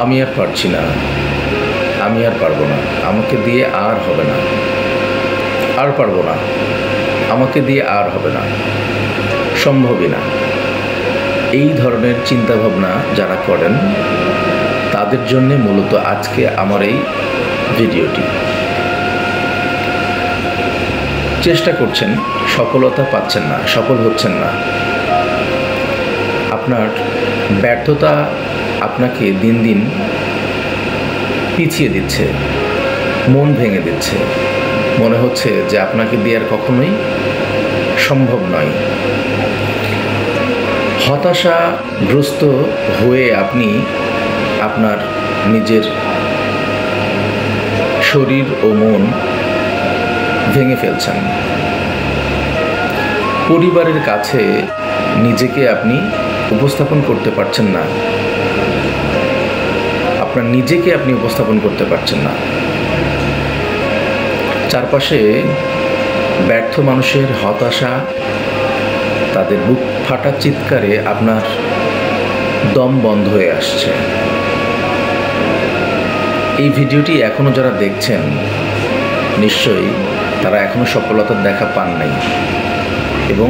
আমি আর পারছি না, আমি আর পারবো না, আমাকে দিয়ে আর হবে না, আর পারবো না, আমাকে দিয়ে আর হবে না, সম্ভবই না, এই ধরনের চিন্তাভাবনা যারা করেন তাদের জন্যে মূলত আজকে আমার এই ভিডিওটি। চেষ্টা করছেন, সফলতা পাচ্ছেন না, সফল হচ্ছেন না, আপনার ব্যর্থতা আপনাকে দিন দিন পিছিয়ে দিচ্ছে, মন ভেঙে দিচ্ছে, মনে হচ্ছে যে আপনাকে দিয়ে আর কখনোই সম্ভব নয়। হতাশাগ্রস্ত হয়ে আপনি আপনার নিজের শরীর ও মন ভেঙে ফেলছেন। পরিবারের কাছে নিজেকে আপনি উপস্থাপন করতে পারছেন না, আপনার নিজেকে আপনি উপস্থাপন করতে পারছেন না। চারপাশে ব্যর্থ মানুষের হতাশা, তাদের বুক ফাটা চিৎকারে আপনার দম বন্ধ হয়ে আসছে। এই ভিডিওটি এখনও যারা দেখছেন নিশ্চয়ই তারা এখনও সফলতার দেখা পান নাই, এবং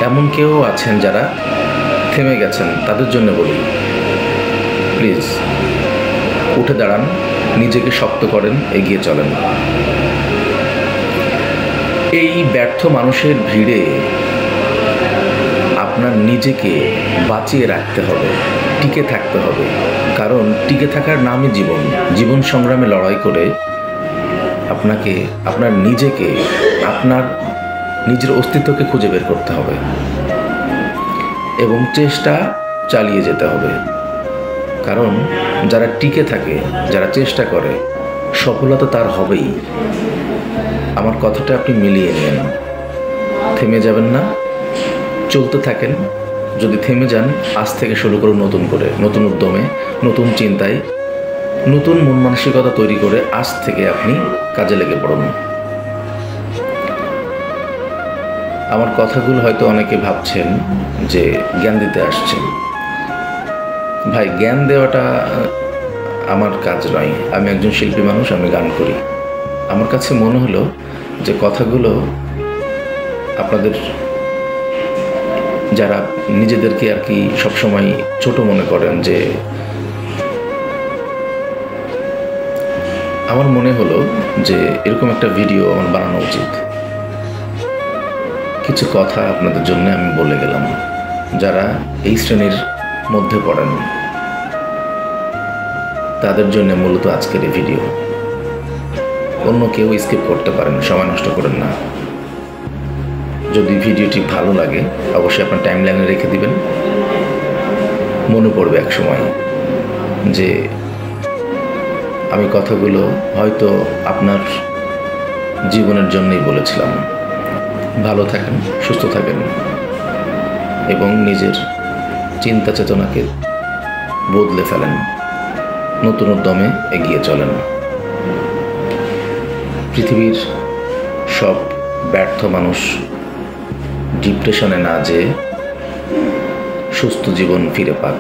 এমন কেউ আছেন যারা থেমে গেছেন। তাদের জন্য বলি, প্লিজ উঠে দাঁড়ান, নিজেকে শক্ত করেন, এগিয়ে চলেন। এই ব্যর্থ মানুষের ভিড়ে আপনার নিজেকে বাঁচিয়ে রাখতে হবে, টিকে থাকতে হবে। কারণ টিকে থাকার নামই জীবন। জীবন সংগ্রামে লড়াই করে আপনাকে আপনার নিজেকে, আপনার নিজের অস্তিত্বকে খুঁজে বের করতে হবে এবং চেষ্টা চালিয়ে যেতে হবে। কারণ যারা টিকে থাকে, যারা চেষ্টা করে, সফলতা তার হবেই। আমার কথাটা আপনি মিলিয়ে নিন। থেমে যাবেন না, চলতে থাকেন। যদি থেমে যান, আজ থেকে শুরু করুন নতুন করে, নতুন উদ্যমে, নতুন চিন্তায়, নতুন মন মানসিকতা তৈরি করে আজ থেকে আপনি কাজে লেগে পড়ুন। আমার কথাগুলো হয়তো অনেকে ভাবছেন যে জ্ঞান দিতে আসছেন। ভাই, জ্ঞান দেওয়াটা আমার কাজ নয়। আমি একজন শিল্পী মানুষ, আমি গান করি। আমার কাছে মনে হলো যে কথাগুলো আপনাদের যারা নিজেদেরকে আর কি সবসময় ছোট মনে করেন, যে আমার মনে হলো যে এরকম একটা ভিডিও আমার বানানো উচিত। কিছু কথা আপনাদের জন্য আমি বলে গেলাম। যারা এই শ্রেণীর মধ্যে পড়েন তাদের জন্য মূলত আজকের এই ভিডিও। অন্য কেউ স্কিপ করতে পারেন, সময় নষ্ট করেন না। যদি ভিডিওটি ভালো লাগে অবশ্যই আপনার টাইমলাইনে রেখে দিবেন। মনে পড়বে এক সময় যে আমি কথাগুলো হয়তো আপনার জীবনের জন্যই বলেছিলাম। ভালো থাকেন, সুস্থ থাকেন এবং নিজের চিন্তা চেতনাকে বদলে ফেলেন, নতুন উদ্যমে এগিয়ে চলেন। পৃথিবীর সব ব্যর্থ মানুষ ডিপ্রেশনে না যেয়ে সুস্থ জীবন ফিরে পাক।